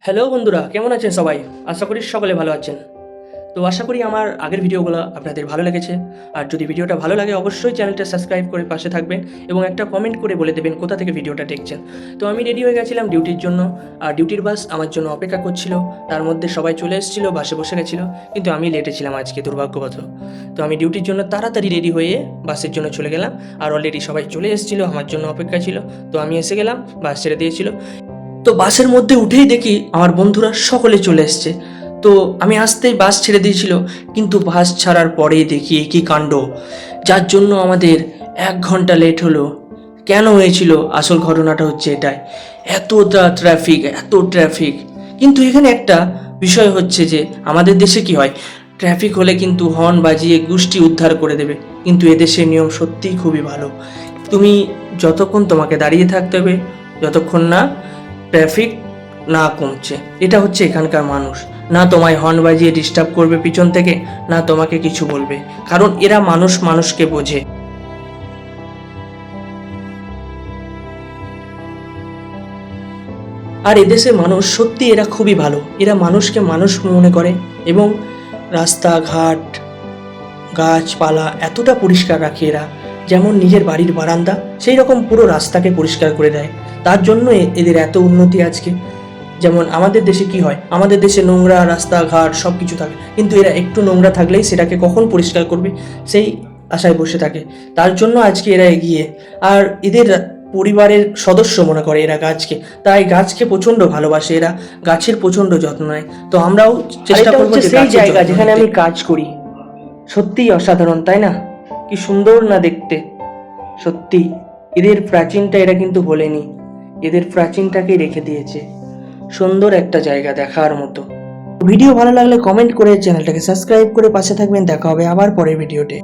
Hello বন্ধুরা, কেমন আছেন সবাই? আশা করি সকলে ভালো আছেন। তো আশা করি আমার আগের ভিডিওগুলো আপনাদের ভালো লেগেছে। আর যদি ভিডিওটা ভালো লাগে অবশ্যই চ্যানেলটা সাবস্ক্রাইব করে পাশে থাকবেন এবং একটা কমেন্ট করে বলে দেবেন কোথা থেকে ভিডিওটা দেখছেন। তো আমি রেডি হয়ে গেছিলাম ডিউটির জন্য, আর ডিউটির বাস আমার জন্য অপেক্ষা করছিল। তার মধ্যে সবাই চলে এসেছিলো, বাসে বসে গেছিলো, কিন্তু আমি লেটে ছিলাম আজকে দুর্ভাগ্যবশত। তো আমি ডিউটির জন্য তাড়াতাড়ি রেডি হয়ে বাসের জন্য চলে গেলাম। আর অলরেডি সবাই চলে এসেছিলো, আমার জন্য অপেক্ষা ছিল। তো আমি এসে গেলাম, বাস ছেড়ে দিয়েছিল। তো বাসের মধ্যে উঠেই দেখি আমার বন্ধুরা সকলে চলে এসছে। তো আমি আসতেই বাস ছেড়ে দিয়েছিল, কিন্তু বাস ছাড়ার পরেই দেখি একই কাণ্ড, যার জন্য আমাদের 1 ঘন্টা লেট হলো। কেন হয়েছিল? আসল ঘটনাটা হচ্ছে এটাই, এত ট্রাফিক। কিন্তু এখানে একটা বিষয় হচ্ছে যে আমাদের দেশে কি হয়, ট্রাফিক হলে কিন্তু হর্ন বাজিয়ে গোষ্ঠী উদ্ধার করে দেবে, কিন্তু এদেশের নিয়ম সত্যিই খুবই ভালো। তুমি যতক্ষণ তোমাকে দাঁড়িয়ে থাকতে হবে, যতক্ষণ না ট্রাফিক না কমছে। এটা হচ্ছে এখানকার মানুষ। না তোমায় হর্ন বাজিয়ে ডিস্টার্ব করবে পিছন থেকে, না তোমাকে কিছু বলবে, কারণ এরা মানুষকে বোঝে। আর এদেশে মানুষ সত্যি এরা খুবই ভালো। এরা মানুষকে মানুষ মনে করে এবং রাস্তাঘাট গাছপালা এতটা পরিষ্কার রাখে এরা, যেমন নিজের বাড়ির বারান্দা সেই রকম পুরো রাস্তাকে পরিষ্কার করে দেয়। তার জন্য এদের এত উন্নতি আজকে। যেমন আমাদের দেশে কি হয়, আমাদের দেশে নোংরা রাস্তাঘাট সব কিছু থাকে, কিন্তু এরা একটু নোংরা থাকলেই সেটাকে কখন পরিষ্কার করবে সেই আশায় বসে থাকে। তার জন্য আজকে এরা এগিয়ে। আর এদের পরিবারের সদস্য মনে করে এরা গাছকে, তাই গাছকে প্রচণ্ড ভালোবাসে এরা, গাছের প্রচণ্ড যত্ন নেয়। তো আমরাও চেষ্টা করবো যে সেই জায়গা যেখানে আমি কাজ করি সত্যিই অসাধারণ, তাই না? কি সুন্দর না দেখতে। সত্যি এদের প্রাচীনটা এরা কিন্তু ভোলেনি, এদের প্রাচীনটাকেই রেখে দিয়েছে। সুন্দর একটা জায়গা দেখার মতো। ভিডিও ভালো লাগলে কমেন্ট করে চ্যানেলটাকে সাবস্ক্রাইব করে পাশে থাকবেন। দেখা হবে আবার পরের ভিডিওতে।